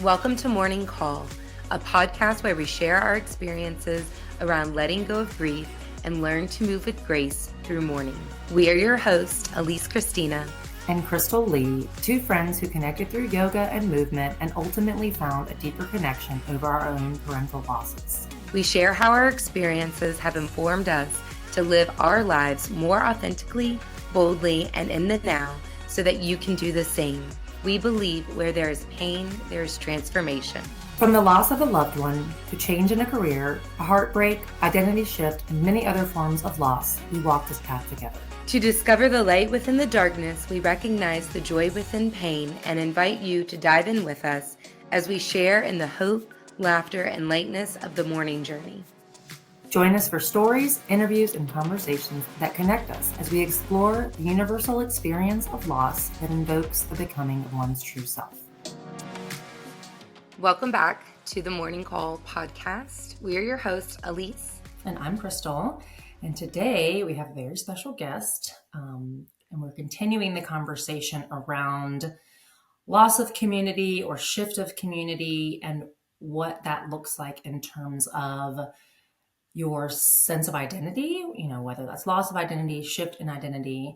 Welcome to Mourning, a podcast where we share our experiences around letting go of grief and learn to move with grace through mourning. We are your hosts, Alyce Christina and Crystal Lee, two friends who connected through yoga and movement and ultimately found a deeper connection over our own parental losses. We share how our experiences have informed us to live our lives more authentically, boldly, and in the now so that you can do the same. We believe where there is pain, there is transformation. From the loss of a loved one to change in a career, a heartbreak, identity shift, and many other forms of loss, we walk this path together. To discover the light within the darkness, we recognize the joy within pain and invite you to dive in with us as we share in the hope, laughter, and lightness of the mourning journey. Join us for stories, interviews, and conversations that connect us as we explore the universal experience of loss that invokes the becoming of one's true self. Welcome back to the Mourning Call podcast. We are your hosts, Alyce. And I'm Crystal. And today we have a very special guest, and we're continuing the conversation around loss of community or shift of community and what that looks like in terms of your sense of identity, whether that's loss of identity, shift in identity.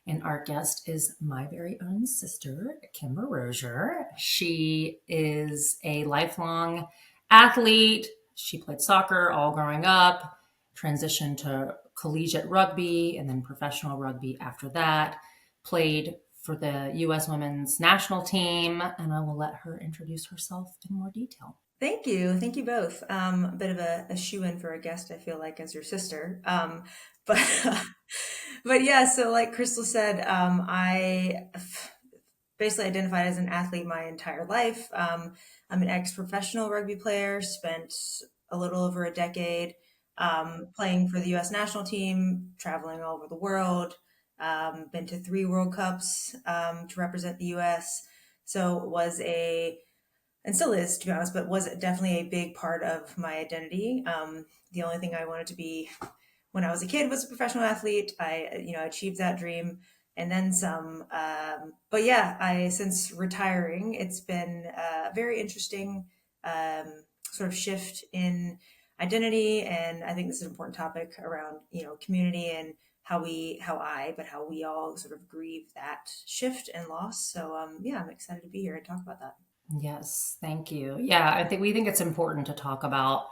And our guest is my very own sister, Kimber Rozier. She is a lifelong athlete. She played soccer all growing up, transitioned to collegiate rugby and then professional rugby after that, played for the U.S. women's national team, and I will let her introduce herself in more detail. Thank you. Thank you both. A bit of a shoe-in for a guest, I feel like, as your sister. But yeah, so like Crystal said, I basically identified as an athlete my entire life. I'm an ex-professional rugby player, spent a little over a decade playing for the U.S. national team, traveling all over the world, been to 3 World Cups to represent the U.S. So it was and still is, to be honest, but was definitely a big part of my identity. The only thing I wanted to be when I was a kid was a professional athlete. I achieved that dream and then some. But yeah, since retiring, it's been a very interesting sort of shift in identity. And I think this is an important topic around, community and how we all sort of grieve that shift and loss. So yeah, I'm excited to be here and talk about that. Yes, thank you. Yeah, we think it's important to talk about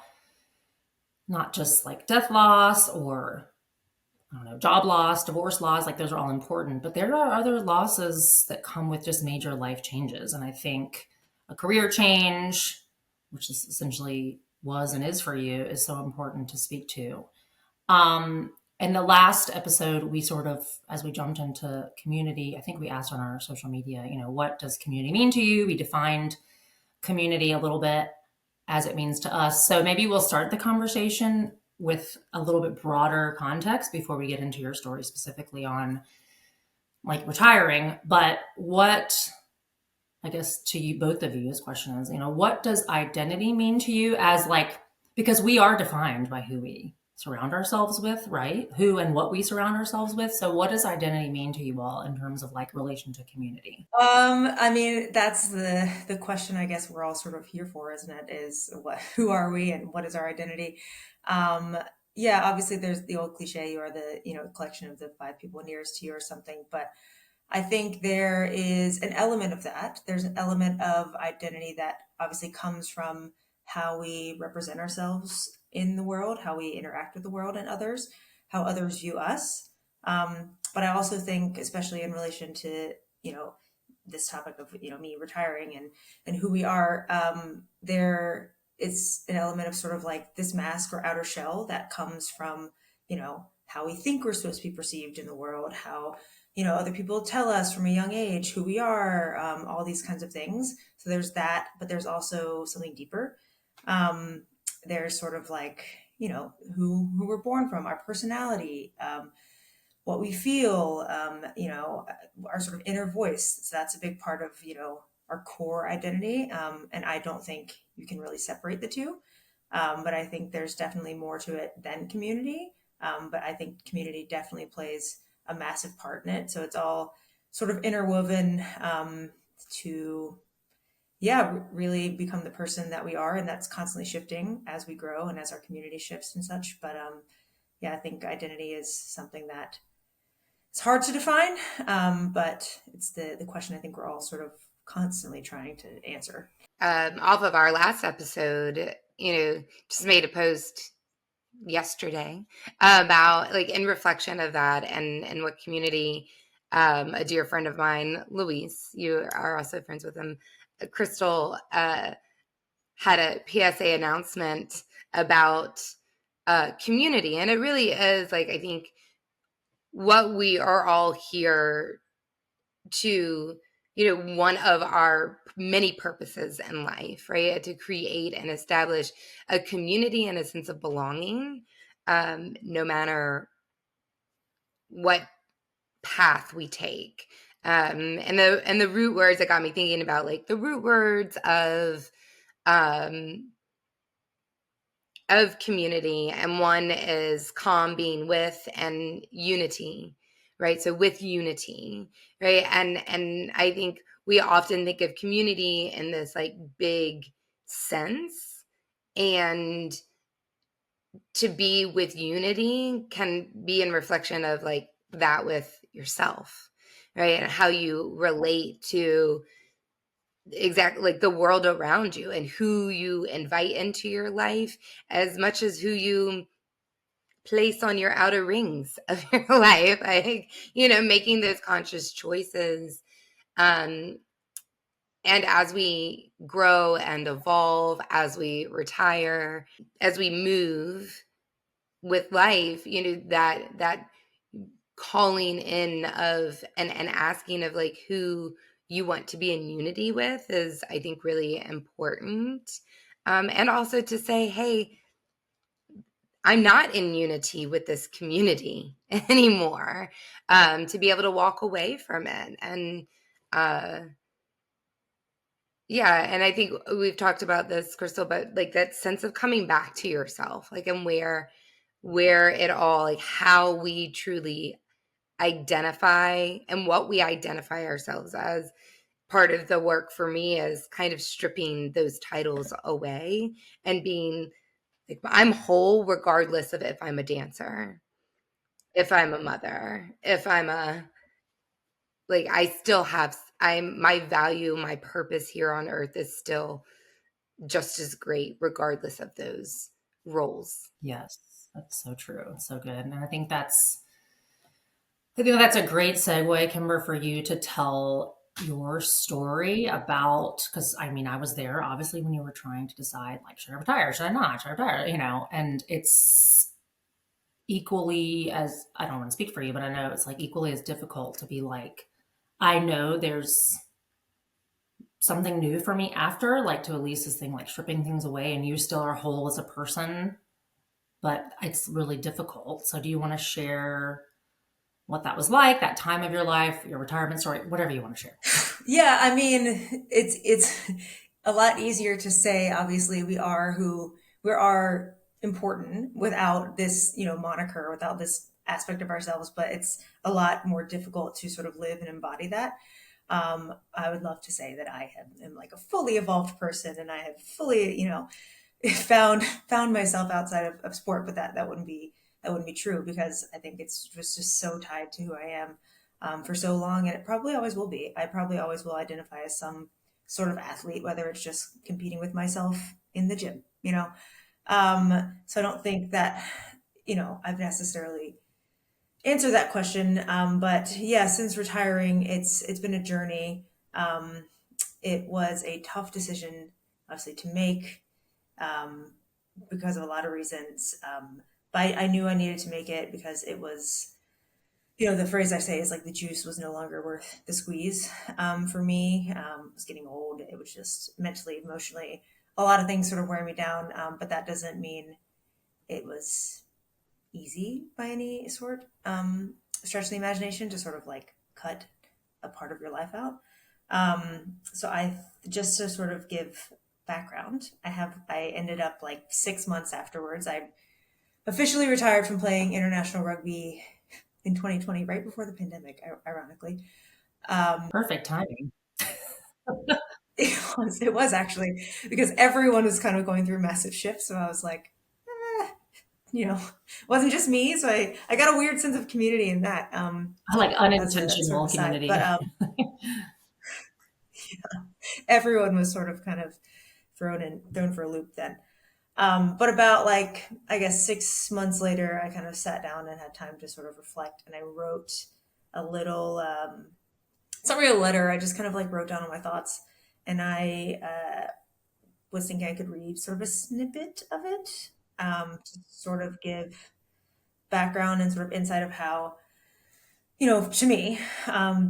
not just like death loss or job loss, divorce loss, like those are all important, but there are other losses that come with just major life changes. And I think a career change, which is essentially was and is for you, is so important to speak to. In the last episode, we sort of, as we jumped into community, I think we asked on our social media, what does community mean to you? We defined community a little bit as it means to us. So maybe we'll start the conversation with a little bit broader context before we get into your story specifically on like retiring. But what, I guess to you, both of you, this question is, what does identity mean to you as because we are defined by who we surround ourselves with, right? Who and what we surround ourselves with. So what does identity mean to you all in terms of relation to community? That's the question I guess we're all sort of here for, isn't it? Is who are we and what is our identity? Yeah, obviously there's the old cliche, you are the, collection of the 5 people nearest to you or something. But I think there is an element of that. There's an element of identity that obviously comes from how we represent ourselves in the world, how we interact with the world and others, how others view us. But I also think, especially in relation to, this topic of, me retiring and who we are, there is an element of sort of like this mask or outer shell that comes from, how we think we're supposed to be perceived in the world, how, other people tell us from a young age who we are, all these kinds of things. So there's that, but there's also something deeper. There's sort of who we're born from, our personality, what we feel, our sort of inner voice. So that's a big part of, our core identity. And I don't think you can really separate the two. But I think there's definitely more to it than community. But I think community definitely plays a massive part in it. So it's all sort of interwoven to yeah, really become the person that we are, and that's constantly shifting as we grow and as our community shifts and such. But yeah, I think identity is something that it's hard to define, but it's the question I think we're all sort of constantly trying to answer. Off of our last episode, just made a post yesterday about like in reflection of that and what community. A dear friend of mine, Luis, you are also friends with him, Crystal, had a PSA announcement about community. And it really is like, I think what we are all here to, one of our many purposes in life, right? To create and establish a community and a sense of belonging, no matter what path we take. And the root words that got me thinking about like the root words um, of community, and one is calm, being with, and unity, right? So with unity, right? And I think we often think of community in this like big sense, and to be with unity can be in reflection of like that with yourself, right? And how you relate to exactly like the world around you and who you invite into your life as much as who you place on your outer rings of your life, like, making those conscious choices. um and as we grow and evolve, as we retire, as we move with life, that calling in of and asking of like who you want to be in unity with is, I think, really important. And also to say, hey, I'm not in unity with this community anymore. To be able to walk away from it. And uh yeah, and I think we've talked about this, Crystal, but like that sense of coming back to yourself, like, and where it all, like how we truly identify and what we identify ourselves as. Part of the work for me is kind of stripping those titles away and being like, I'm whole regardless of if I'm a dancer, if I'm a mother, if I'm a, like, I still have, my value, my purpose here on earth is still just as great regardless of those roles. Yes, that's so true. It's so good. And I think that's a great segue, Kimber, for you to tell your story about, because I mean, I was there obviously when you were trying to decide, like, should I retire? Should I not? Should I retire? And it's equally as, I don't want to speak for you, but I know it's like equally as difficult to be like, I know there's something new for me after, like to Alyce's thing, like stripping things away, and you still are whole as a person, but it's really difficult. So do you want to share what that was like, that time of your life, your retirement story, whatever you want to share? Yeah, I mean, it's a lot easier to say. Obviously, we are who we are important without this, moniker, without this aspect of ourselves. But it's a lot more difficult to sort of live and embody that. I would love to say that am like a fully evolved person, and I have fully, found myself outside of sport, but that wouldn't be true, because I think it's just so tied to who I am, for so long, and it probably always will be. I probably always will identify as some sort of athlete, whether it's just competing with myself in the gym. So I don't think that I've necessarily answered that question. But yeah, since retiring, it's been a journey. It was a tough decision, obviously, to make, um, because of a lot of reasons. But I knew I needed to make it because it was, the phrase I say is like the juice was no longer worth the squeeze, for me. I was getting old. It was just mentally, emotionally, a lot of things sort of wearing me down. But that doesn't mean it was easy by any sort, stretch of the imagination, to sort of like cut a part of your life out. So I just to sort of give background, I ended up like 6 months afterwards. I officially retired from playing international rugby in 2020, right before the pandemic, ironically. Um, Perfect timing. It was actually because everyone was kind of going through massive shifts. So I was like, eh, it wasn't just me. So I got a weird sense of community in that. Like That's a sort of unintentional aside, but community. everyone was sort of kind of thrown for a loop then. But about like, I guess 6 months later, I kind of sat down and had time to sort of reflect, and I wrote a little, it's not really a letter. I just kind of like wrote down all my thoughts, and I was thinking I could read sort of a snippet of it, to sort of give background and sort of insight of how, to me,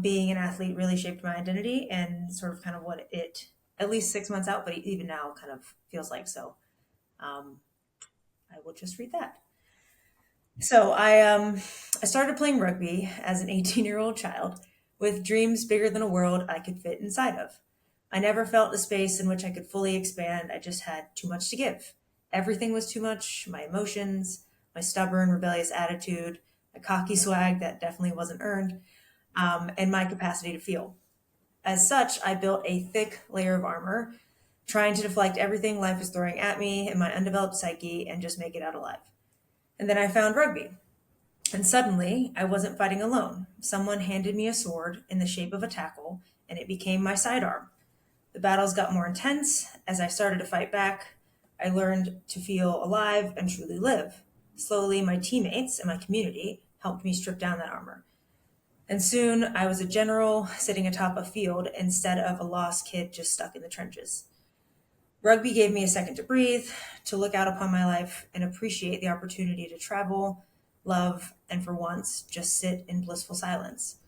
being an athlete really shaped my identity and sort of kind of what it, at least 6 months out, but even now kind of feels like. So um, I will just read that. So I started playing rugby as an 18-year-old child with dreams bigger than a world I could fit inside of. I never felt a space in which I could fully expand. I just had too much to give. Everything was too much, my emotions, my stubborn, rebellious attitude, my cocky swag that definitely wasn't earned, and my capacity to feel. As such, I built a thick layer of armor, trying to deflect everything life was throwing at me in my undeveloped psyche and just make it out alive. And then I found rugby. And suddenly, I wasn't fighting alone. Someone handed me a sword in the shape of a tackle, and it became my sidearm. The battles got more intense. As I started to fight back, I learned to feel alive and truly live. Slowly, my teammates and my community helped me strip down that armor. And soon, I was a general sitting atop a field instead of a lost kid just stuck in the trenches. Rugby gave me a second to breathe, to look out upon my life and appreciate the opportunity to travel, love, and for once, just sit in blissful silence.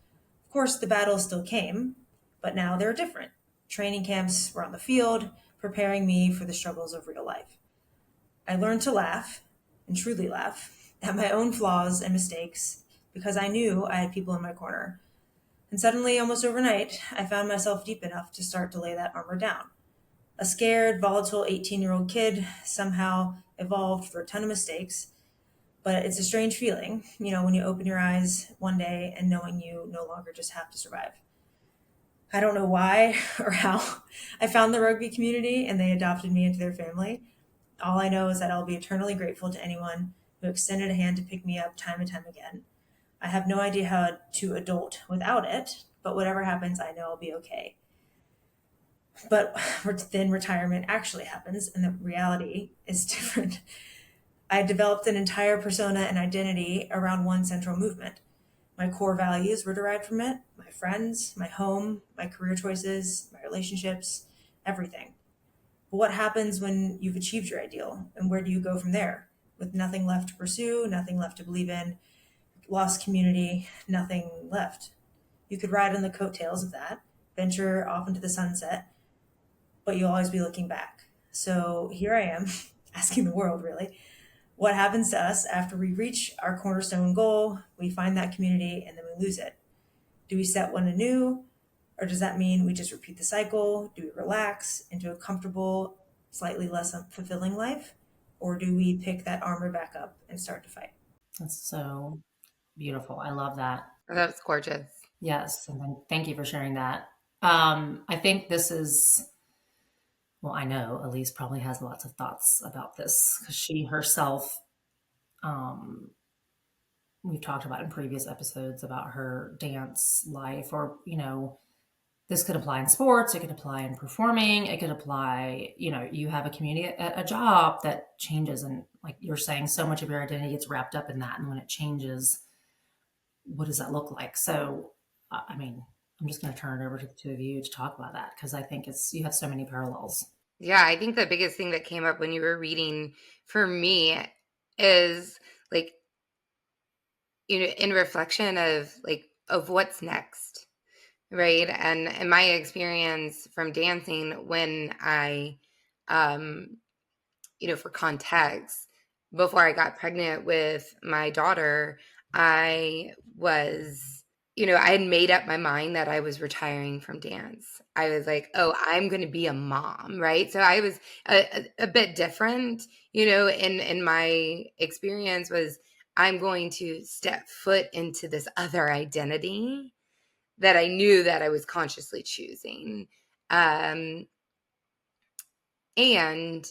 Of course, the battles still came, but now they're different. Training camps were on the field, preparing me for the struggles of real life. I learned to laugh, and truly laugh, at my own flaws and mistakes because I knew I had people in my corner. And suddenly, almost overnight, I found myself deep enough to start to lay that armor down. A scared, volatile 18-year-old kid somehow evolved through a ton of mistakes, but it's a strange feeling, when you open your eyes one day and knowing you no longer just have to survive. I don't know why or how I found the rugby community and they adopted me into their family. All I know is that I'll be eternally grateful to anyone who extended a hand to pick me up time and time again. I have no idea how to adult without it, but whatever happens, I know I'll be okay. But then retirement actually happens, and the reality is different. I developed an entire persona and identity around one central movement. My core values were derived from it: my friends, my home, my career choices, my relationships, everything. But what happens when you've achieved your ideal? And where do you go from there? With nothing left to pursue, nothing left to believe in, lost community, nothing left. You could ride on the coattails of that, venture off into the sunset, but you'll always be looking back. So here I am, asking the world really, what happens to us after we reach our cornerstone goal, we find that community, and then we lose it? Do we set one anew? Or does that mean we just repeat the cycle? Do we relax into a comfortable, slightly less fulfilling life? Or do we pick that armor back up and start to fight? That's so beautiful. I love that. That's gorgeous. Yes. And thank you for sharing that. I think this is, well, I know Elise probably has lots of thoughts about this because she herself, um, we've talked about in previous episodes about her dance life, or, this could apply in sports, it could apply in performing, it could apply, you have a community at a job that changes. And like you're saying, so much of your identity gets wrapped up in that. And when it changes, what does that look like? So, I mean, I'm just going to turn it over to the two of you to talk about that because I think you have so many parallels. Yeah, I think the biggest thing that came up when you were reading for me is like, in reflection of what's next, right? And in my experience from dancing, when I, um, for context, before I got pregnant with my daughter, I was, I had made up my mind that I was retiring from dance. I was like, oh, I'm going to be a mom, right? So I was a bit different, in my experience was I'm going to step foot into this other identity that I knew that I was consciously choosing. And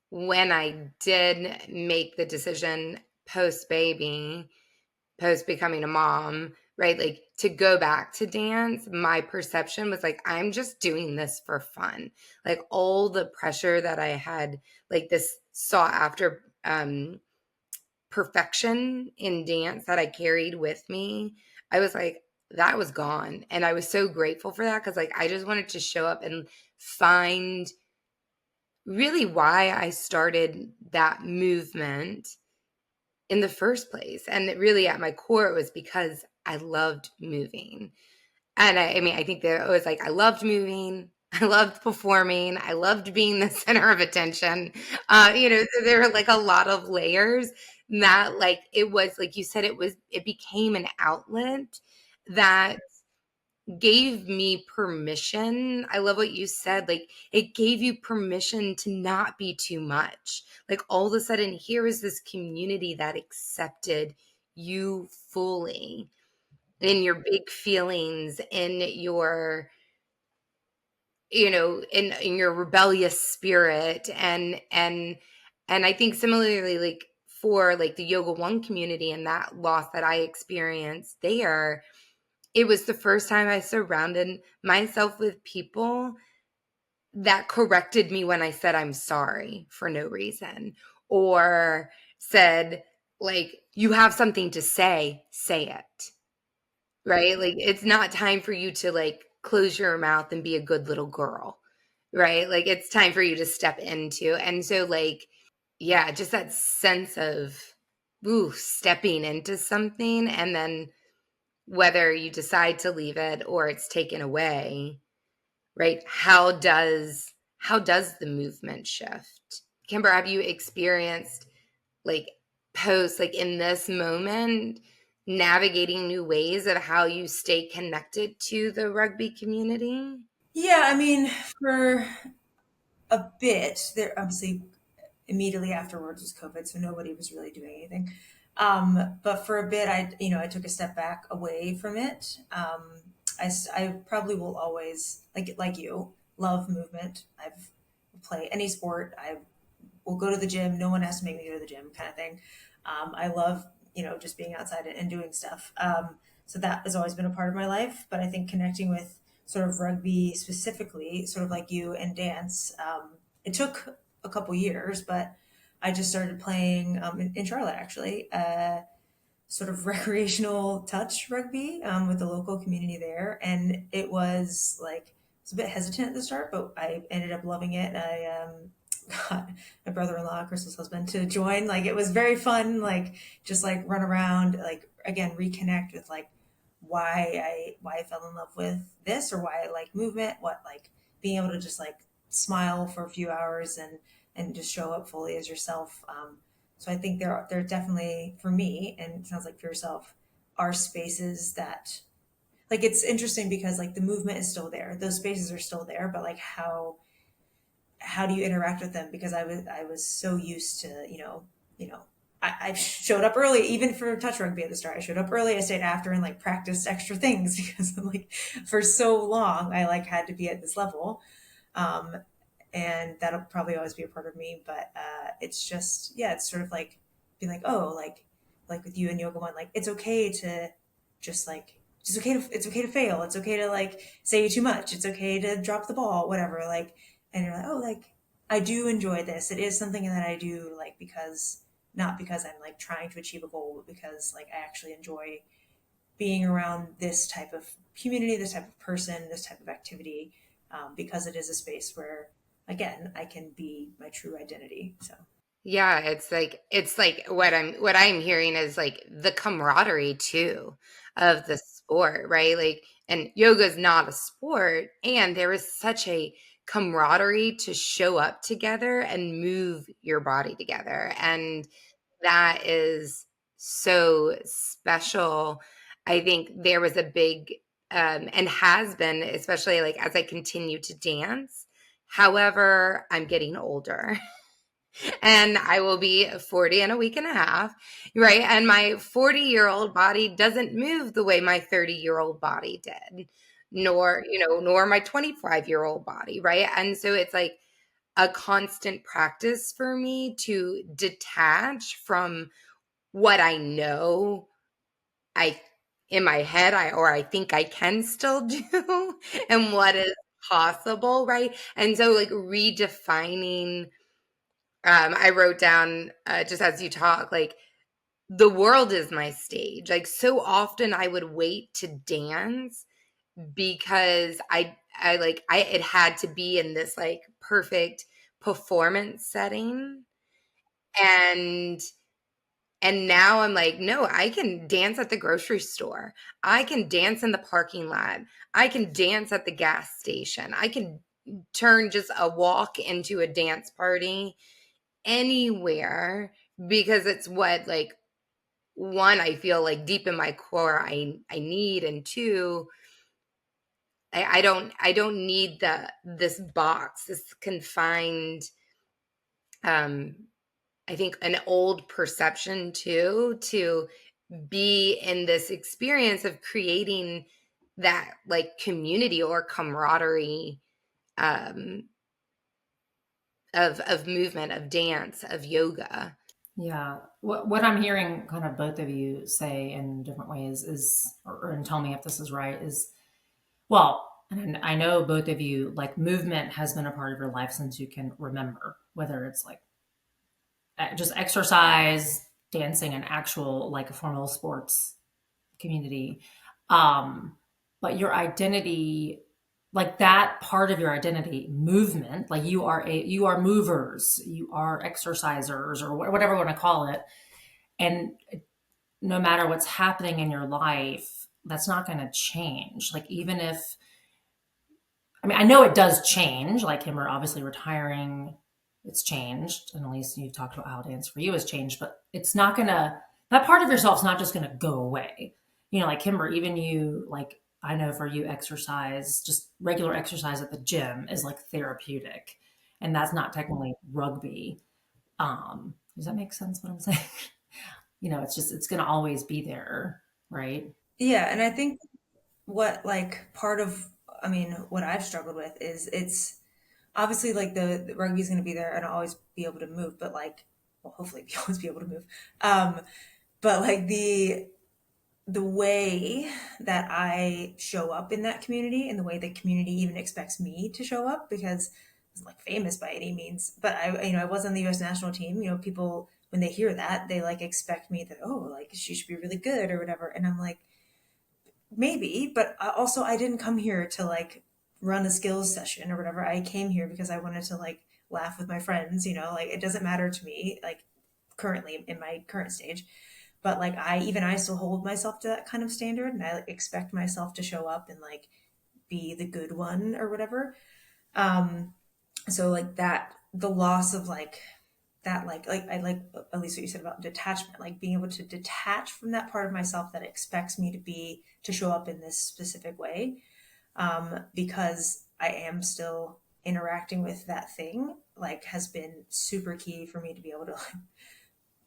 when I did make the decision post baby, post becoming a mom, right? Like to go back to dance, my perception was like, I'm just doing this for fun. Like all the pressure that I had, like this sought after perfection in dance that I carried with me, I was like, that was gone. And I was so grateful for that because like I just wanted to show up and find really why I started that movement in the first place. And it really at my core, it was because I loved moving. And I mean, I think that it was like, I loved moving. I loved performing. I loved being the center of attention. So there were like a lot of layers that like, it was like you said, it became an outlet that gave me permission. I love what you said. Like it gave you permission to not be too much. Like all of a sudden, here is this community that accepted you fully in your big feelings, in your, in your rebellious spirit. And I think similarly, like for like the Yoga One community and that loss that I experienced there, it was the first time I surrounded myself with people that corrected me when I said I'm sorry for no reason, or said, like, you have something to say it, right? Like, it's not time for you to like close your mouth and be a good little girl, right? Like, it's time for you to step into. And so, like, yeah, just that sense of, stepping into something, and then whether you decide to leave it or it's taken away, right? How does the movement shift? Kimber, have you experienced like post, like in this moment, navigating new ways of how you stay connected to the rugby community? Yeah, I mean, for a bit, there obviously immediately afterwards was COVID, so nobody was really doing anything. But for a bit, I took a step back away from it. I probably will always like you love movement. I've play any sport. I will go to the gym. No one has to make me go to the gym, kind of thing. I love just being outside and doing stuff. So that has always been a part of my life. But I think connecting with sort of rugby specifically, sort of like you and dance, it took a couple years, but I just started playing in Charlotte actually, sort of recreational touch rugby with the local community there, and it was like I was a bit hesitant at the start, but I ended up loving it. I got my brother-in-law, Crystal's husband, to join. Like it was very fun, like just like run around, like again reconnect with like why I fell in love with this or why I like movement, what like being able to just like smile for a few hours and just show up fully as yourself. So I think there definitely for me, and it sounds like for yourself, are spaces that like it's interesting because like the movement is still there, those spaces are still there, but like how do you interact with them? Because I was so used to I showed up early even for touch rugby at the start. I showed up early, I stayed after and like practiced extra things because I'm like for so long I like had to be at this level. Um, and that'll probably always be a part of me. But it's just yeah, it's sort of like being like oh like with you and yoga one, like it's okay to just like it's okay to fail. It's okay to like say too much. It's okay to drop the ball, whatever. Like and you're like oh like I do enjoy this. It is something that I do like because not because I'm like trying to achieve a goal, but because like I actually enjoy being around this type of community, this type of person, this type of activity, because it is a space where, again, I can be my true identity. So, Yeah, it's like what I'm hearing is like the camaraderie too of the sport, right? Like, and yoga is not a sport, and there is such a camaraderie to show up together and move your body together. And that is so special. I think there was a big and has been, especially like as I continue to dance. However, I'm getting older and I will be 40 in a week and a half, right? And my 40-year-old body doesn't move the way my 30-year-old body did, nor my 25-year-old body, right? And so it's like a constant practice for me to detach from what I know I in my head I think I can still do and what is possible, right? And so like redefining I wrote down just as you talk, like the world is my stage. Like so often I would wait to dance because I like I it had to be in this like perfect performance setting. And now I'm like, no, I can dance at the grocery store. I can dance in the parking lot. I can dance at the gas station. I can turn just a walk into a dance party anywhere because it's what like one I feel like deep in my core I need, and two I don't need this box, this confined um I think an old perception too, to be in this experience of creating that like community or camaraderie um of movement, of dance, of yoga. Yeah. What I'm hearing kind of both of you say in different ways is, and tell me if this is right, is, well, and I know both of you, like movement has been a part of your life since you can remember, whether it's like just exercise, dancing, and actual like a formal sports community. Um, but your identity, like that part of your identity, movement, like you are movers, you are exercisers, or whatever you want to call it. And no matter what's happening in your life, that's not going to change. Like even if, I mean, I know it does change. Like Kimber obviously retiring, it's changed. And at least you've talked about how dance for you has changed, but it's not gonna, that part of yourself's not just gonna go away. You know, like Kimber, even you, like, I know for you, exercise, just regular exercise at the gym is like therapeutic. And that's not technically rugby. Does that make sense what I'm saying? You know, it's just, it's gonna always be there, right? Yeah, and I think what like part of I mean what I've struggled with is it's obviously like the rugby's going to be there and I'll always be able to move, but like well hopefully always be able to move. Um, but like the way that I show up in that community and the way the community even expects me to show up because I'm like famous by any means, but I was on the US national team, people when they hear that they like expect me that oh like she should be really good or whatever and I'm like maybe, but also I didn't come here to like run a skills session or whatever. I came here because I wanted to like laugh with my friends, like it doesn't matter to me like currently in my current stage, but like I still hold myself to that kind of standard and I like, expect myself to show up and like be the good one or whatever. Um so like that the loss of like that like I like at least what you said about detachment, like being able to detach from that part of myself that expects me to show up in this specific way, because I am still interacting with that thing, like has been super key for me to be able to like,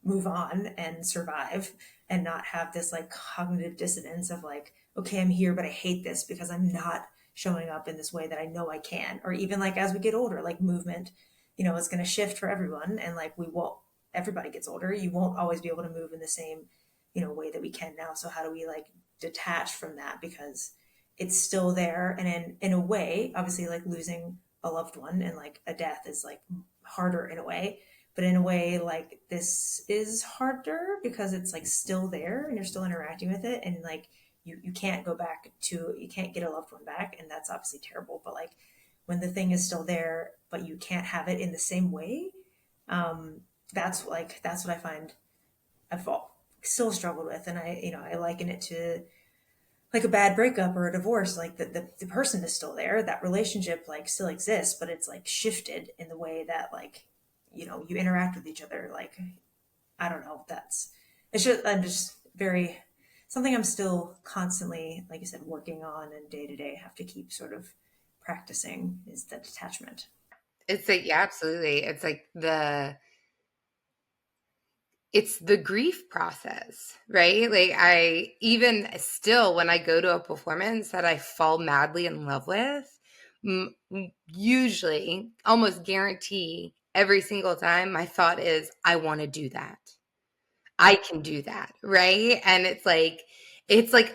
move on and survive and not have this like cognitive dissonance of like, okay, I'm here, but I hate this because I'm not showing up in this way that I know I can. Or even like as we get older, like movement, it's going to shift for everyone. And like we won't, everybody gets older. You won't always be able to move in the same, way that we can now. So how do we like detach from that? Because it's still there. And in a way, obviously like losing a loved one and like a death is like harder in a way, but in a way like this is harder because it's like still there and you're still interacting with it and like you can't go back to you can't get a loved one back and that's obviously terrible, but like when the thing is still there but you can't have it in the same way, um that's what I find I've still struggled with. And I liken it to like a bad breakup or a divorce, like the person is still there, that relationship like still exists, but it's like shifted in the way that like you interact with each other. Like I don't know, that's it's just I'm just very something I'm still constantly, like you said, working on and day to day have to keep sort of practicing is the detachment. It's like yeah, absolutely. It's the grief process, right? Like I even still when I go to a performance that I fall madly in love with, usually, almost guarantee every single time, my thought is, I want to do that. I can do that, right? And it's like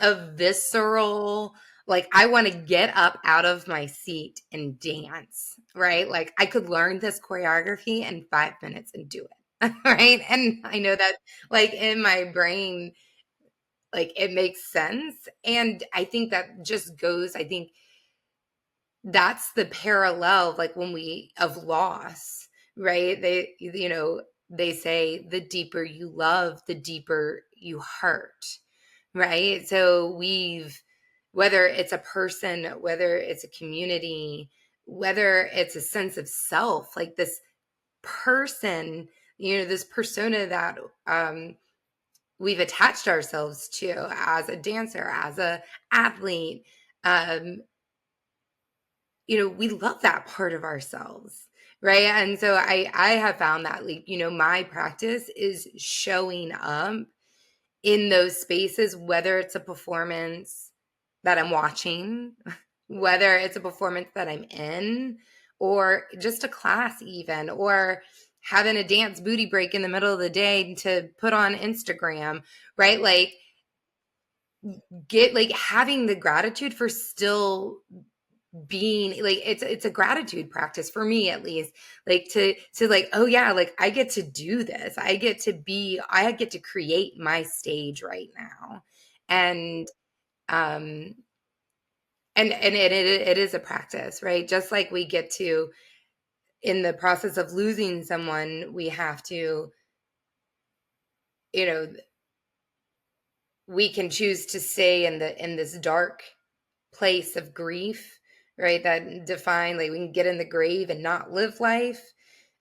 a visceral, like I want to get up out of my seat and dance, right? Like I could learn this choreography in 5 minutes and do it, right? And I know that like in my brain, like it makes sense. And I think that just goes, I think that's the parallel, like when we of loss, right? They say the deeper you love, the deeper you hurt, right? So whether it's a person, whether it's a community, whether it's a sense of self, like this person, this persona that we've attached ourselves to as a dancer, as a athlete, um, we love that part of ourselves, right? And so I have found that, like, my practice is showing up in those spaces, whether it's a performance that I'm watching, whether it's a performance that I'm in, or just a class even, or having a dance booty break in the middle of the day to put on Instagram, right? Like get like having the gratitude for still being like, it's a gratitude practice for me, at least, like to like, oh yeah, like I get to do this, I get to create my stage right now. And um and it is a practice, right? Just like we get to, in the process of losing someone, we have to, you know we can choose to stay in this dark place of grief, right? That define, like we can get in the grave and not live life,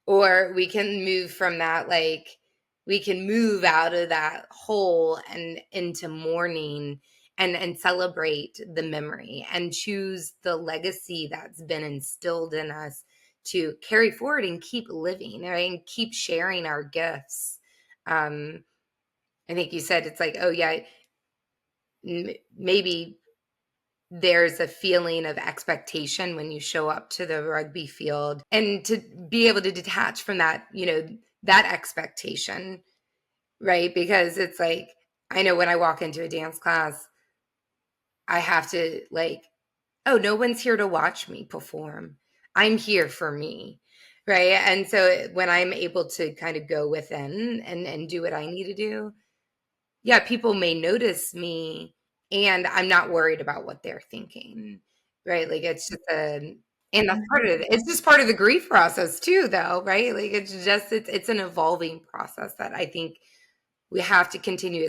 or we can move from that, like we can move out of that hole and into mourning, and celebrate the memory and choose the legacy that's been instilled in us to carry forward and keep living, right? And keep sharing our gifts. um I think you said, it's like, oh yeah, maybe there's a feeling of expectation when you show up to the rugby field, and to be able to detach from that, that expectation, right? Because it's like, I know when I walk into a dance class, I have to, like, oh, no one's here to watch me perform. I'm here for me, right? And so when I'm able to kind of go within and do what I need to do, yeah, people may notice me, and I'm not worried about what they're thinking, right? Like it's just and that's part of it. It's just part of the grief process too, though, right? Like it's an evolving process that I think we have to continue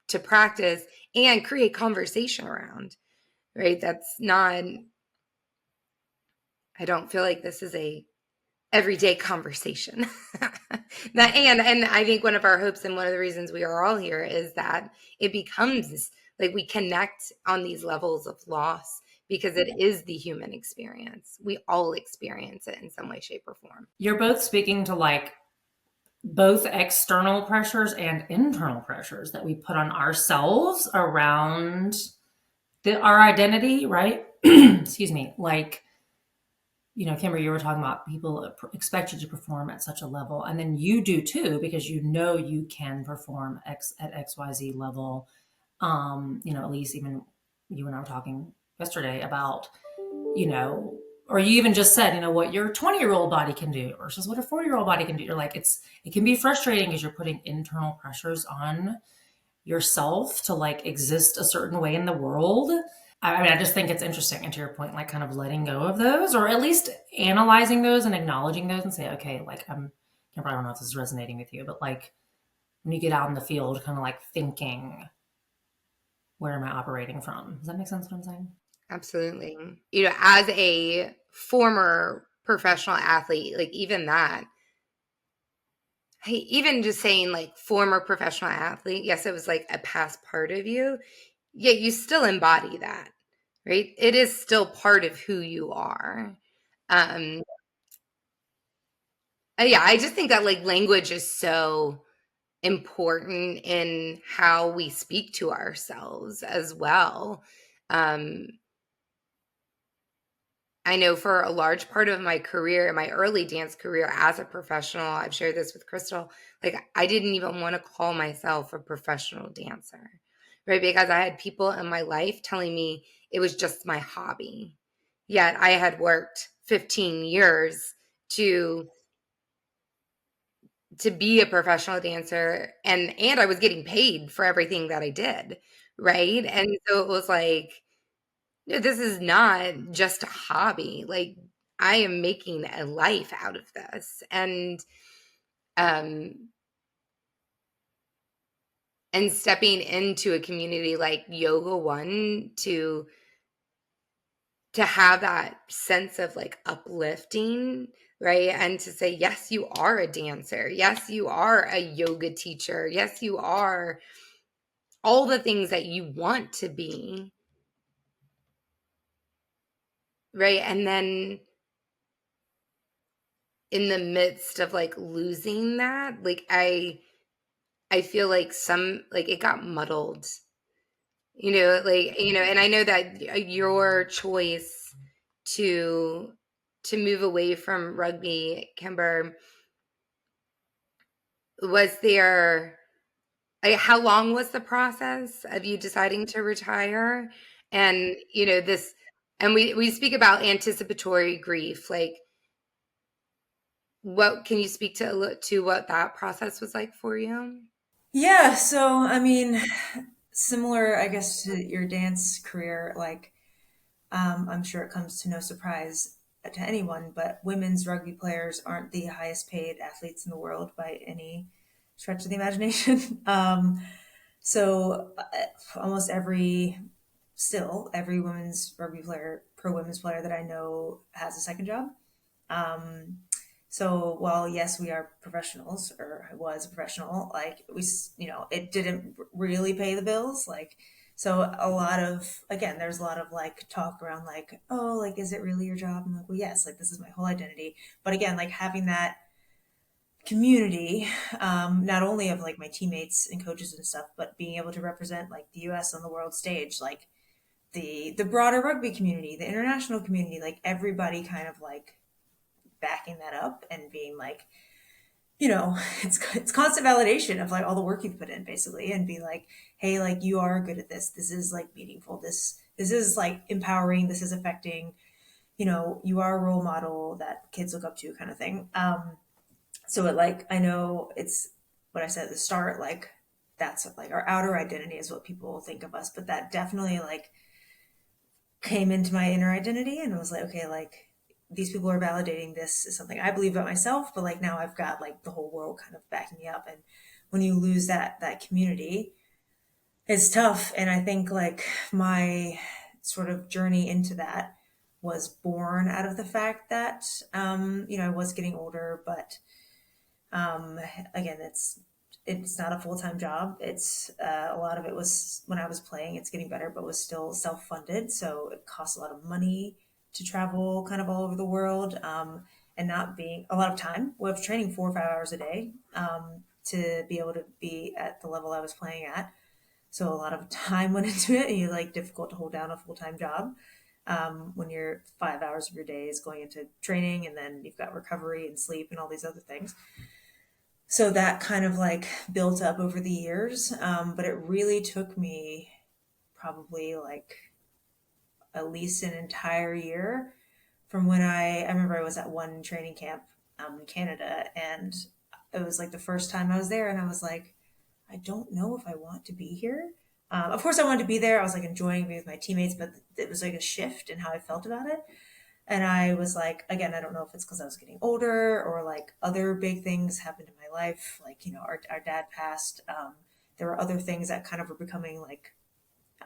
to practice and create conversation around, right? That's not, I don't feel like this is a everyday conversation. And I think one of our hopes, and one of the reasons we are all here, is that it becomes like we connect on these levels of loss, because it is the human experience. We all experience it in some way, shape, or form. You're both speaking to like both external pressures and internal pressures that we put on ourselves around our identity, right? Excuse me. Like, Kimber, you were talking about people expect you to perform at such a level, and then you do too, because you can perform at XYZ level. At least even you and I were talking yesterday about, or you even just said, what your 20-year-old body can do versus what a 40-year-old body can do. You're like, it can be frustrating because you're putting internal pressures on yourself to like exist a certain way in the world. I mean, I just think it's interesting. And to your point, like kind of letting go of those, or at least analyzing those and acknowledging those and say, okay, like I don't know if this is resonating with you, but like when you get out in the field, kind of like thinking, where am I operating from? Does that make sense what I'm saying? Absolutely. As a former professional athlete, like even that, even just saying like former professional athlete, yes, it was like a past part of you. Yet you still embody that, right? It is still part of who you are. Um, yeah, I just think that like language is so important in how we speak to ourselves as well. Um, I know for a large part of my career, my early dance career as a professional, I've shared this with Crystal, like I didn't even want to call myself a professional dancer, right? Because I had people in my life telling me it was just my hobby. Yet I had worked 15 years to be a professional dancer, and I was getting paid for everything that I did, right? And so it was like, no, this is not just a hobby. Like I am making a life out of this. Um and stepping into a community like Yoga One to have that sense of like uplifting, right? And to say, yes, you are a dancer. Yes, you are a yoga teacher. Yes, you are all the things that you want to be, right? And then in the midst of like losing that, like I feel like some like it got muddled, like, and I know that your choice to move away from rugby, Kimber, was there like how long was the process of you deciding to retire? And this, and we speak about anticipatory grief, like what can you speak to what that process was like for you? Yeah, so I mean, similar, I guess, to your dance career, like I'm sure it comes to no surprise to anyone, but women's rugby players aren't the highest paid athletes in the world by any stretch of the imagination. So almost every women's rugby player, pro women's player that I know has a second job. Um, so while yes, we are professionals, or I was a professional, like it didn't really pay the bills. Like, so a lot of, again, there's a lot of like talk around like, oh, like, is it really your job? I'm like, well, yes, like this is my whole identity. But again, like having that community, not only of like my teammates and coaches and stuff, but being able to represent like the US on the world stage, like the broader rugby community, the international community, like everybody kind of like backing that up and being like, it's constant validation of like all the work you've put in basically, and be like, hey, like you are good at this. This is like meaningful. This is like empowering. This is affecting. You are a role model that kids look up to, kind of thing. So it like I know it's what I said at the start. Like that's like our outer identity is what people think of us, but that definitely like came into my inner identity and was like, okay, like these people are validating this is something I believe about myself, but like now I've got like the whole world kind of backing me up. And when you lose that community, it's tough. And I think like my sort of journey into that was born out of the fact that I was getting older, but um, again, it's not a full time job. It's a lot of it was when I was playing. It's getting better, but was still self funded, so it costs a lot of money to travel kind of all over the world, and not being a lot of time. We have training 4 or 5 hours a day to be able to be at the level I was playing at. So a lot of time went into it, and you're like difficult to hold down a full time job when you're 5 hours of your day is going into training, and then you've got recovery and sleep and all these other things. So that kind of like built up over the years. But it really took me probably like at least an entire year from when I remember I was at one training camp in Canada, and it was like the first time I was there, and I was like, I don't know if I want to be here. Of course, I wanted to be there. I was like enjoying being with my teammates, but it was like a shift in how I felt about it. And I was like, again, I don't know if it's because I was getting older or like other big things happened in my life. Like, our dad passed. There were other things that kind of were becoming like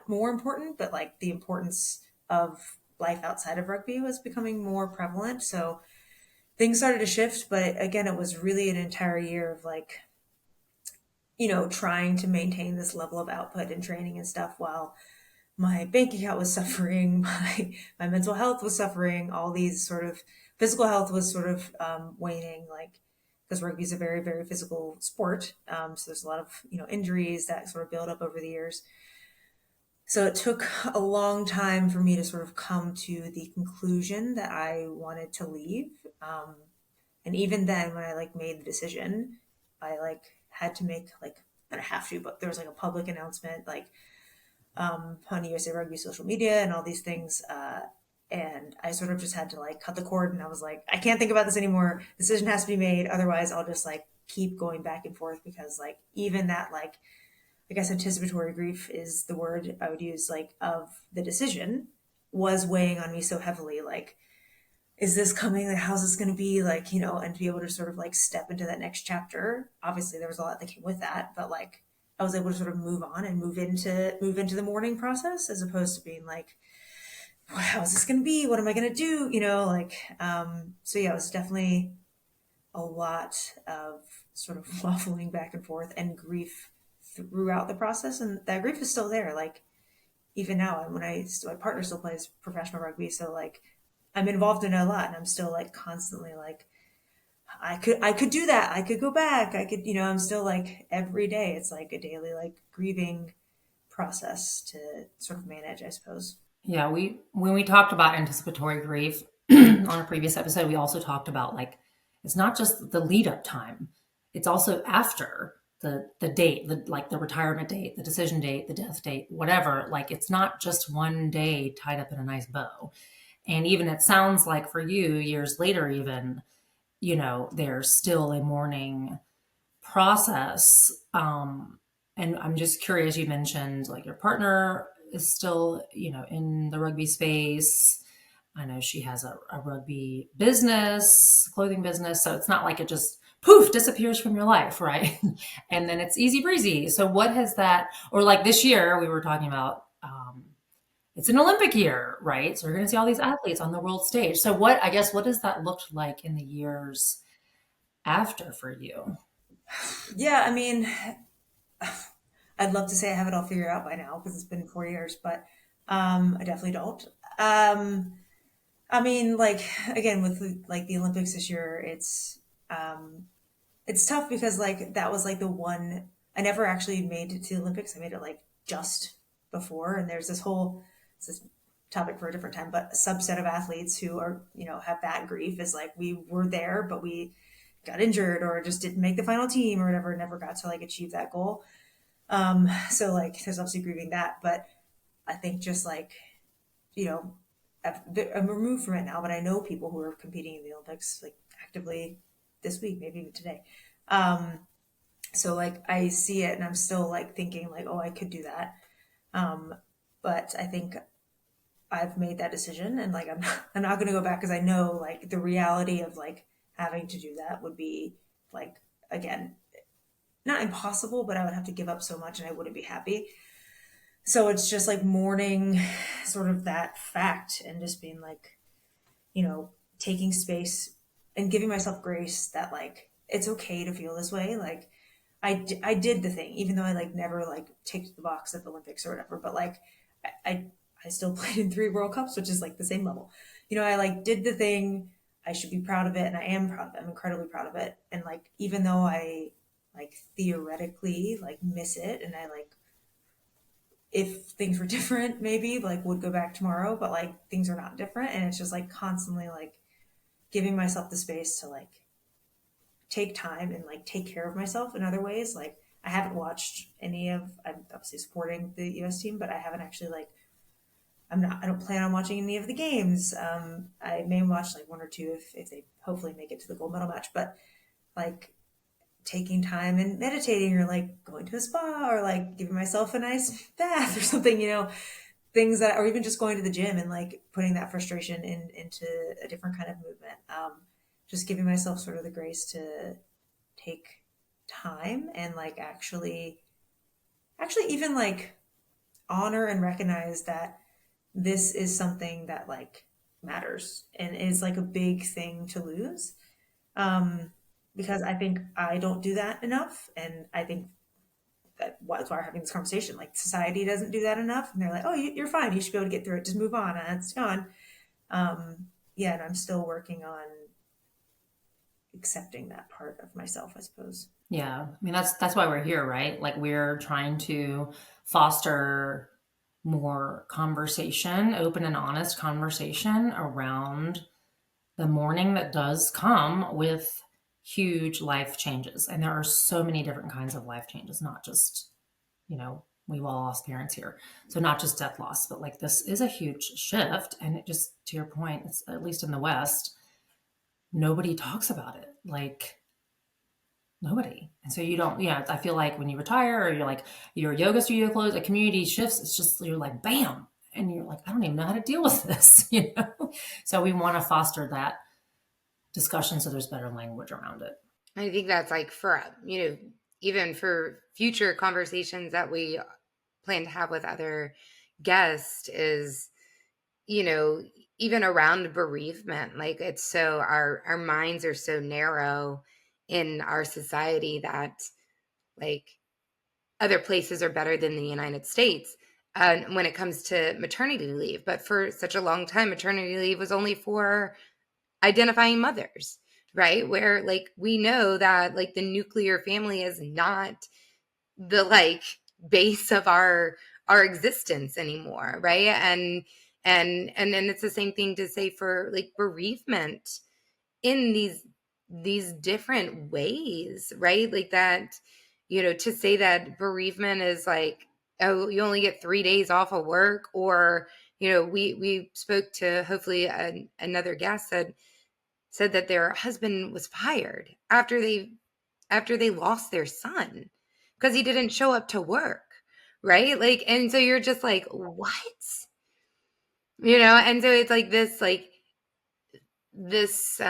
more important, but like the importance of life outside of rugby was becoming more prevalent. So things started to shift. But again, it was really an entire year of like, trying to maintain this level of output and training and stuff while my bank account was suffering, my mental health was suffering, all these sort of physical health was sort of waning, like because rugby is a very, very physical sport. So there's a lot of injuries that sort of build up over the years. So it took a long time for me to sort of come to the conclusion that I wanted to leave. And even then, when I like made the decision, I like had to make like, not a have to, but there was like a public announcement, like on USA Rugby social media and all these things. And I sort of just had to like cut the cord, and I was like, I can't think about this anymore. Decision has to be made. Otherwise, I'll just like keep going back and forth, because like even that, like, I guess anticipatory grief is the word I would use, like, of the decision was weighing on me so heavily. Like, is this coming? Like, how's this going to be? Like, and to be able to sort of like step into that next chapter. Obviously, there was a lot that came with that, but like, I was able to sort of move on and move into the mourning process, as opposed to being like, well, how's this going to be? What am I going to do? So yeah, it was definitely a lot of sort of waffling back and forth and grief throughout the process. And that grief is still there. Like, even now, when my partner still plays professional rugby. So like, I'm involved in it a lot, and I'm still like constantly like, I could do that. I could go back. I could, I'm still like every day. It's like a daily like grieving process to sort of manage, I suppose. Yeah, when we talked about anticipatory grief on a previous episode, we also talked about like it's not just the lead up time; it's also after the date, like the retirement date, the decision date, the death date, whatever. Like it's not just one day tied up in a nice bow. And even it sounds like for you, years later, even there's still a mourning process. And I'm just curious, you mentioned like your partner is still, in the rugby space. I know she has a rugby business, clothing business. So it's not like it just poof disappears from your life, right? And then it's easy breezy. So what has that, or like this year we were talking about, it's an Olympic year, right? So we're going to see all these athletes on the world stage. So what, I guess, what does that look like in the years after for you? Yeah, I mean, I'd love to say I have it all figured out by now, because it's been 4 years, but I definitely don't. I mean, like, again, with like the Olympics this year, it's tough, because like that was like the one I never actually made it to the Olympics. I made it like just before, and there's it's this topic for a different time, but a subset of athletes who are, have that grief is like, we were there, but we got injured or just didn't make the final team or whatever, never got to like achieve that goal. So like there's obviously grieving that, but I think just like, you know, I'm removed from it now, but I know people who are competing in the Olympics like actively this week, maybe even today. Um, so like I see it, and I'm still like thinking like, oh, I could do that. Um, but I think I've made that decision, and like I'm not going to go back, because I know like the reality of like having to do that would be like, again, not impossible, but I would have to give up so much, and I wouldn't be happy. So it's just like mourning sort of that fact, and just being like, taking space and giving myself grace that like it's okay to feel this way. Like I did the thing, even though I like never like ticked the box at the Olympics or whatever, but like I I still played in 3 World Cups, which is like the same level. I like did the thing. I should be proud of it, and I am proud of it. I'm incredibly proud of it. And like even though I like theoretically like miss it, and I like, if things were different, maybe like would go back tomorrow, but like things are not different, and it's just like constantly like giving myself the space to like take time and like take care of myself in other ways. Like I haven't watched I'm obviously supporting the US team, but I haven't actually like, I don't plan on watching any of the games. I may watch like one or two if they hopefully make it to the gold medal match, but like taking time and meditating, or like going to a spa, or like giving myself a nice bath or something, things that, or even just going to the gym and like putting that frustration into a different kind of movement. Just giving myself sort of the grace to take time and like actually even like honor and recognize that this is something that like matters and is like a big thing to lose. Because I think I don't do that enough. And I think that's why we're having this conversation. Like society doesn't do that enough. And they're like, oh, you're fine. You should be able to get through it. Just move on. And it's gone. Yeah. And I'm still working on accepting that part of myself, I suppose. Yeah. I mean, that's why we're here, right? Like we're trying to foster more conversation, open and honest conversation around the mourning that does come with huge life changes. And there are so many different kinds of life changes, not just, we've all lost parents here. So not just death loss, but like this is a huge shift. And it just, to your point, it's, at least in the West, nobody talks about it. Like nobody. And so you don't, I feel like when you retire or you're like, your yoga studio closed, a community shifts, it's just, you're like, bam. And you're like, I don't even know how to deal with this, So we want to foster that discussion so there's better language around it. I think that's like for, even for future conversations that we plan to have with other guests is, even around bereavement, like it's so our minds are so narrow in our society that like other places are better than the United States when it comes to maternity leave. But for such a long time, maternity leave was only for identifying mothers, right? Where like we know that like the nuclear family is not the like base of our existence anymore, right? And then it's the same thing to say for like bereavement in these different ways, right? Like that, to say that bereavement is like, oh, you only get 3 days off of work, or we spoke to hopefully another guest said that their husband was fired after they lost their son because he didn't show up to work, right? Like, and so you're just like, what? And so it's like this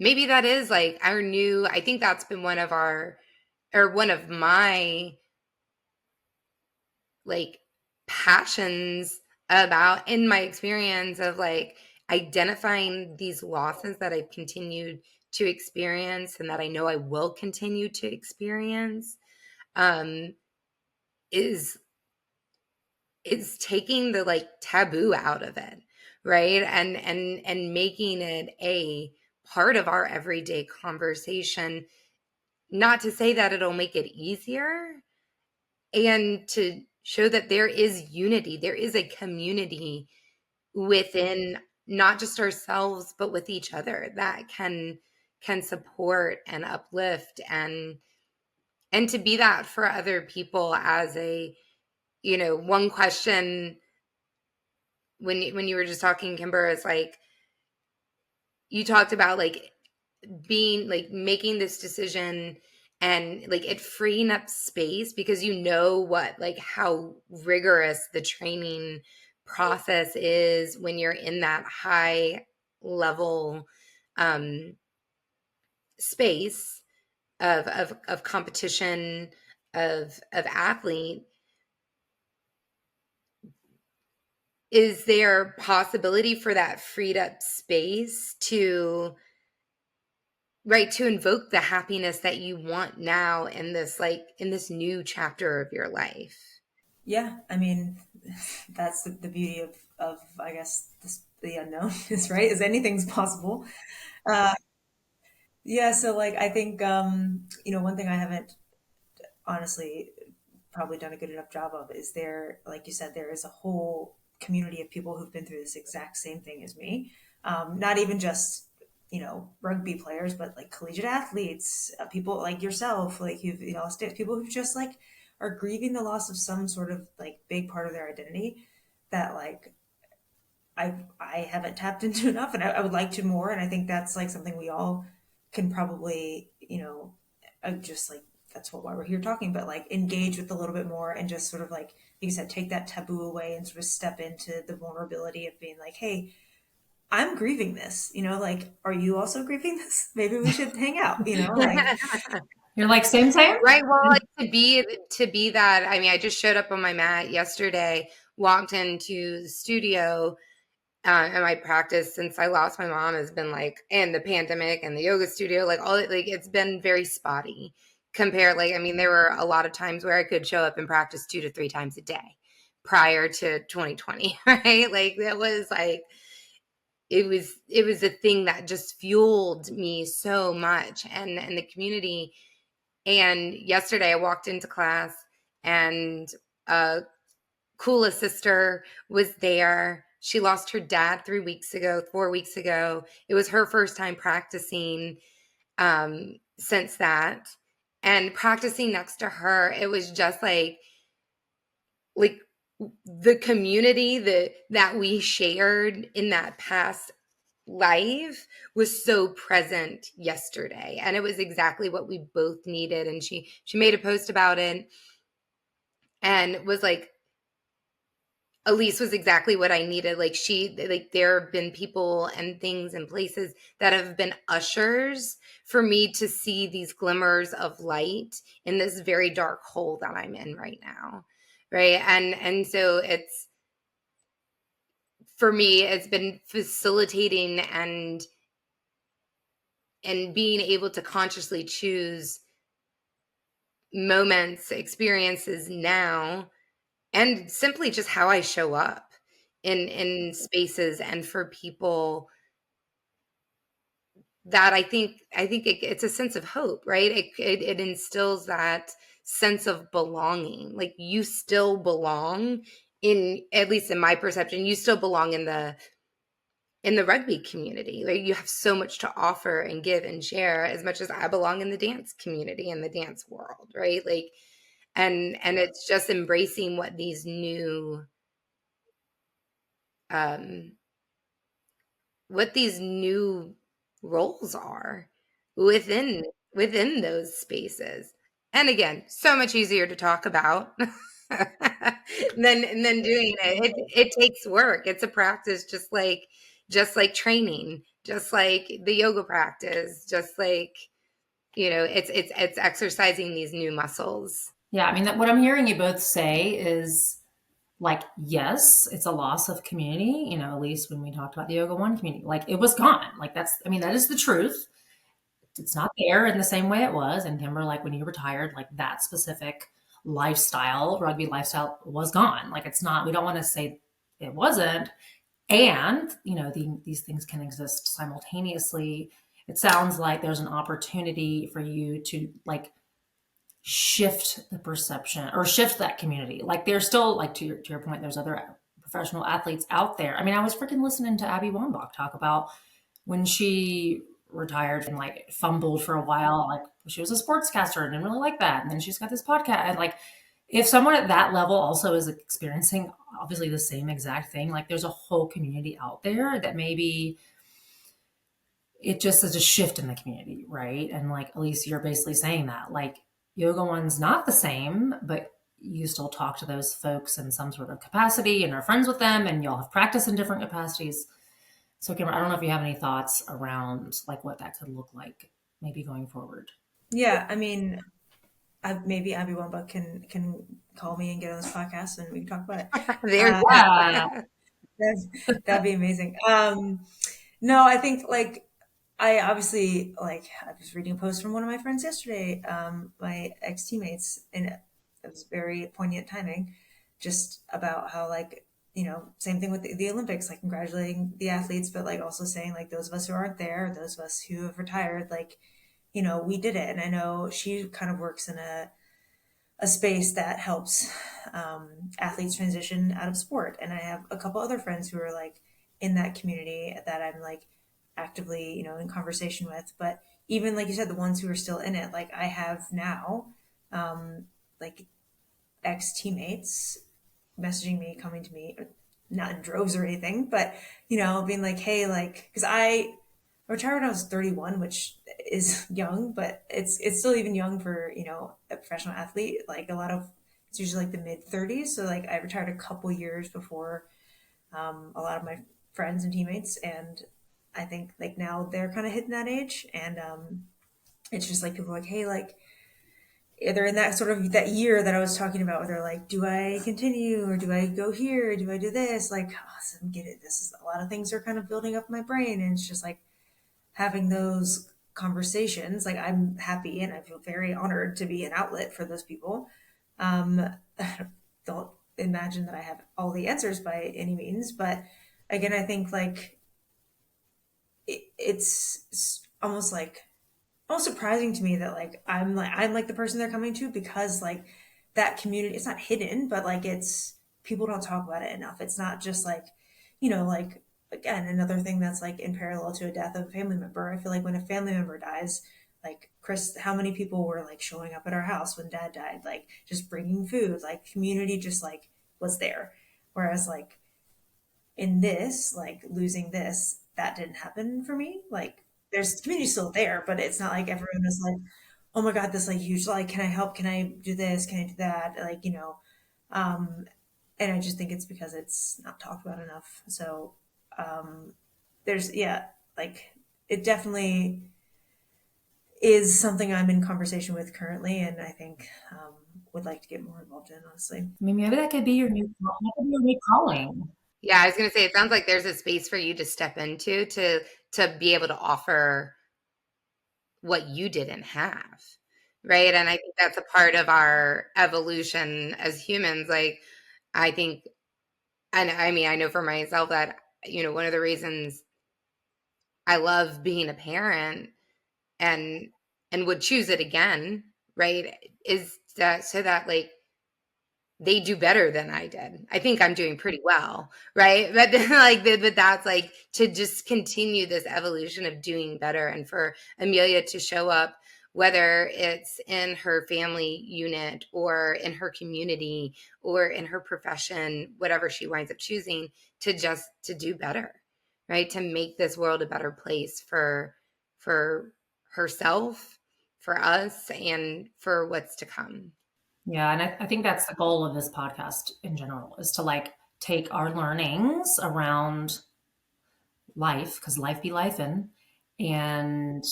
maybe that is like our new, I think that's been one of my like passions about, in my experience of like identifying these losses that I've continued to experience and that I know I will continue to experience, is taking the like taboo out of it, right? And making it a part of our everyday conversation. Not to say that it'll make it easier, and to show that there is unity, there is a community within not just ourselves, but with each other that can support and uplift and to be that for other people. As a, one question when you were just talking, Kimber, is like, you talked about like being like making this decision and like it freeing up space because what like how rigorous the training process is when you're in that high level space of competition of athlete. Is there possibility for that freed up space to invoke the happiness that you want now in this new chapter of your life? Yeah, I mean, that's the beauty of I guess the unknown is, right, is anything's possible. Yeah, so like I think one thing I haven't honestly probably done a good enough job of is there, like you said, there is a whole community of people who've been through this exact same thing as me. Not even just rugby players, but like collegiate athletes, people like yourself, like people who just like are grieving the loss of some sort of like big part of their identity that like I haven't tapped into enough, and I would like to more. And I think that's like something we all can probably, just like that's why we're here talking, but like engage with a little bit more and just sort of like you said, take that taboo away and sort of step into the vulnerability of being like, hey, I'm grieving this, like, are you also grieving this? Maybe we should hang out, like. You're like, same. Right. Well, like, to be that, I mean, I just showed up on my mat yesterday, walked into the studio, and my practice since I lost my mom has been like, and the pandemic and the yoga studio, like all like it's been very spotty compared. Like, I mean, there were a lot of times where I could show up and practice 2 to 3 times a day prior to 2020, right? Like that was like, it was a thing that just fueled me so much, and the community. And yesterday I walked into class and coolest sister was there. She lost her dad 4 weeks ago. It was her first time practicing since that. And practicing next to her, it was just like the community that we shared in that past life was so present yesterday, and it was exactly what we both needed. And she made a post about it and was like, Alyce was exactly what I needed. Like there have been people and things and places that have been ushers for me to see these glimmers of light in this very dark hole that I'm in right now. Right. And so it's, for me, it's been facilitating and being able to consciously choose moments, experiences now, and simply just how I show up in spaces and for people, that it's a sense of hope, right? It instills that sense of belonging. Like, you still belong, in at least in my perception, you still belong in the rugby community. Like, you have so much to offer and give and share, as much as I belong in the dance community and the dance world, right? Like, and it's just embracing um what these new roles are within those spaces. And again, so much easier to talk about than doing it. It takes work. It's a practice, just like training, just like the yoga practice, just like, it's exercising these new muscles. Yeah, I mean, what I'm hearing you both say is like, yes, it's a loss of community. You know, at least when we talked about the Yoga One community, like, it was gone. Like, I mean, that is the truth. It's not there in the same way it was. And Kimber, like, when you retired, like, that specific lifestyle, rugby lifestyle, was gone. Like, it's not, we don't want to say it wasn't. And, you know, these things can exist simultaneously. It sounds like there's an opportunity for you to, like, shift the perception or shift that community. Like, there's still, like, to your point, there's other professional athletes out there. I mean, I was freaking listening to Abby Wambach talk about when she retired and, like, fumbled for a while. Like, she was a sportscaster and didn't really like that. And then she's got this podcast. And, like, if someone at that level also is experiencing obviously the same exact thing, like, there's a whole community out there that maybe it just is a shift in the community, right? And, like, Alyce, you're basically saying that, like, Yoga One's not the same, but you still talk to those folks in some sort of capacity and are friends with them, and y'all have practiced in different capacities. So, Kimber, I don't know if you have any thoughts around, like, what that could look like maybe going forward. Yeah, I mean, maybe Abby Wambach can call me and get on this podcast and we can talk about it. Yeah. That'd be amazing. No, I think, like, I obviously, like, I was reading a post from one of my friends yesterday, my ex teammates, and it was very poignant timing, just about how, like, same thing with the Olympics, like, congratulating the athletes, but, like, also saying, like, those of us who aren't there, those of us who have retired, like, we did it. And I know she kind of works in a space that helps athletes transition out of sport. And I have a couple other friends who are, like, in that community that I'm, like, actively, in conversation with. But even, like you said, the ones who are still in it, like, I have now, like, ex teammates messaging me, coming to me, not in droves or anything, but, being like, hey, like, because I retired when I was 31, which is young, but it's still even young for, a professional athlete. Like, it's usually like the mid 30s. So, like, I retired a couple years before a lot of my friends and teammates. And I think, like, now they're kind of hitting that age. And it's just like, people are like, hey, like, they're in that sort of that year that I was talking about, where they're like, do I continue, or do I go here? Do I do this? Like, awesome, get it. This is, a lot of things are kind of building up in my brain. And it's just like having those conversations. Like, I'm happy and I feel very honored to be an outlet for those people. Don't imagine that I have all the answers by any means, but again, I think, like, it's almost surprising to me that, like, I'm like the person they're coming to, because, like, that community, it's not hidden, but like it's, people don't talk about it enough. It's not just like, you know, like, again, another thing that's like in parallel to a death of a family member. I feel like when a family member dies, like Chris, how many people were like showing up at our house when dad died, like just bringing food, like community just like was there. Whereas like in this, like losing this, that didn't happen for me. Like there's community still there, but it's not like everyone is like, oh my God, this like huge, like, can I help? Can I do this? Can I do that? Like, you know, um, and I just think it's because it's not talked about enough. So, there's, yeah, like it definitely is something I'm in conversation with currently. And I think, would like to get more involved in, honestly. I mean, maybe that could be your new calling. Yeah, I was going to say, it sounds like there's a space for you to step into to be able to offer what you didn't have. Right. And I think that's a part of our evolution as humans. Like, I think, and I mean, I know for myself that, you know, one of the reasons I love being a parent and would choose it again, right, is that so that like they do better than I did. I think I'm doing pretty well, right? But then, like, but that's like to just continue this evolution of doing better, and for Amelia to show up, whether it's in her family unit or in her community or in her profession, whatever she winds up choosing, to do better, right? To make this world a better place for herself, for us, and for what's to come. Yeah. And I think that's the goal of this podcast in general, is to like take our learnings around life, because life be lifing, and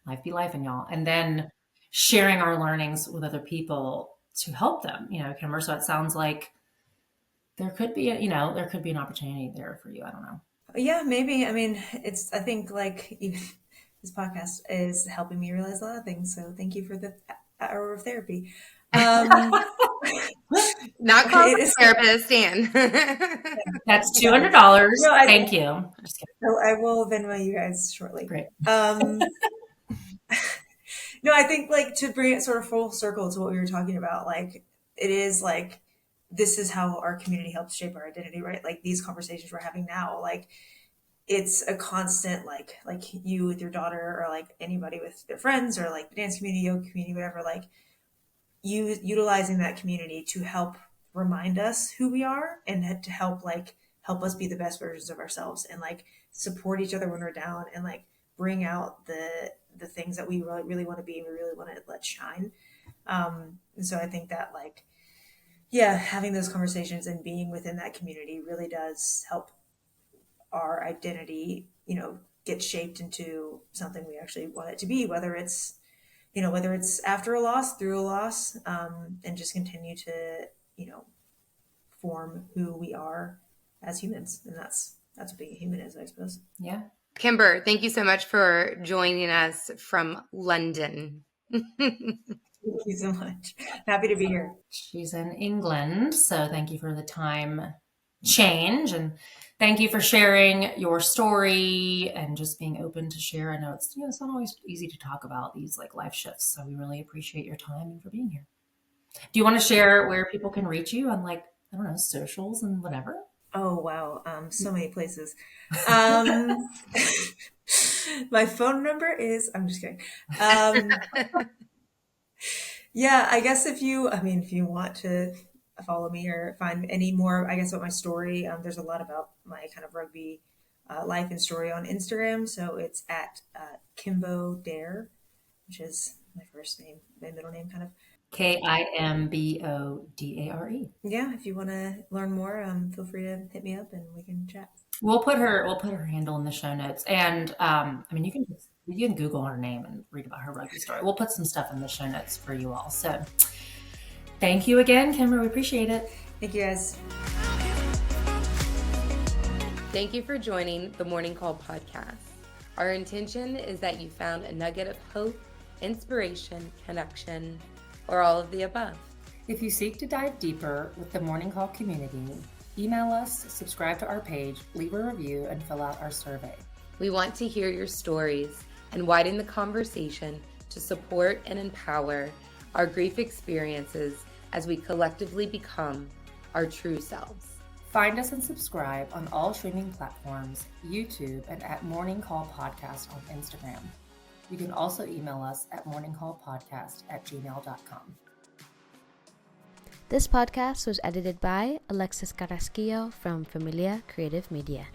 life be lifing, y'all. And then sharing our learnings with other people to help them, you know, Kimber. So it sounds like there could be, there could be an opportunity there for you. I don't know. Yeah, maybe. I mean, it's, I think like even this podcast is helping me realize a lot of things. So thank you for the hour of therapy. Not called it a is, therapist, and That's $200. no, Thank you. Just kidding. so I will Venmo you guys shortly. Great. No, I think like to bring it sort of full circle to what we were talking about, like it is like this is how our community helps shape our identity, right? Like these conversations we're having now, like it's a constant like you with your daughter or like anybody with their friends or like the dance community, yoga community, whatever, like you utilizing that community to help remind us who we are and to help us be the best versions of ourselves and like support each other when we're down and like bring out the things that we really, really want to be and we really want to let shine. And so I think that like, yeah, having those conversations and being within that community really does help our identity, you know, get shaped into something we actually want it to be, whether it's, you know, whether it's after a loss, through a loss, and just continue to, you know, form who we are as humans. And that's what being a human is, I suppose. Yeah. Kimber, thank you so much for joining us from London. Thank you so much. Happy to be here. She's in England, so thank you for the time change, and thank you for sharing your story and just being open to share. I know it's it's not always easy to talk about these like life shifts, so we really appreciate your time and for being here. Do you want to share where people can reach you on like, I don't know, socials and whatever? Oh, wow. So many places. My phone number is, I'm just kidding. Yeah, I guess if you want to follow me or find any more, I guess, about my story, there's a lot about my kind of rugby life and story on Instagram. So it's at Kimbo Dare, which is my first name, my middle name, kind of. KIMBODARE. Yeah, if you want to learn more, feel free to hit me up and we can chat. We'll put her handle in the show notes, and I mean you can Google her name and read about her rugby story. We'll put some stuff in the show notes for you all. So thank you again, Kimber. We appreciate it. Thank you, guys. Thank you for joining the Morning Call podcast. Our intention is that you found a nugget of hope, inspiration, connection, or all of the above. If you seek to dive deeper with the Morning Call community, email us, subscribe to our page, leave a review, and fill out our survey. We want to hear your stories and widen the conversation to support and empower our grief experiences as we collectively become our true selves. Find us and subscribe on all streaming platforms, YouTube, and at Mourning Podcast on Instagram. You can also email us at mourningcallpodcast@gmail.com. This podcast was edited by Alexis Carrasquillo from Familia Creative Media.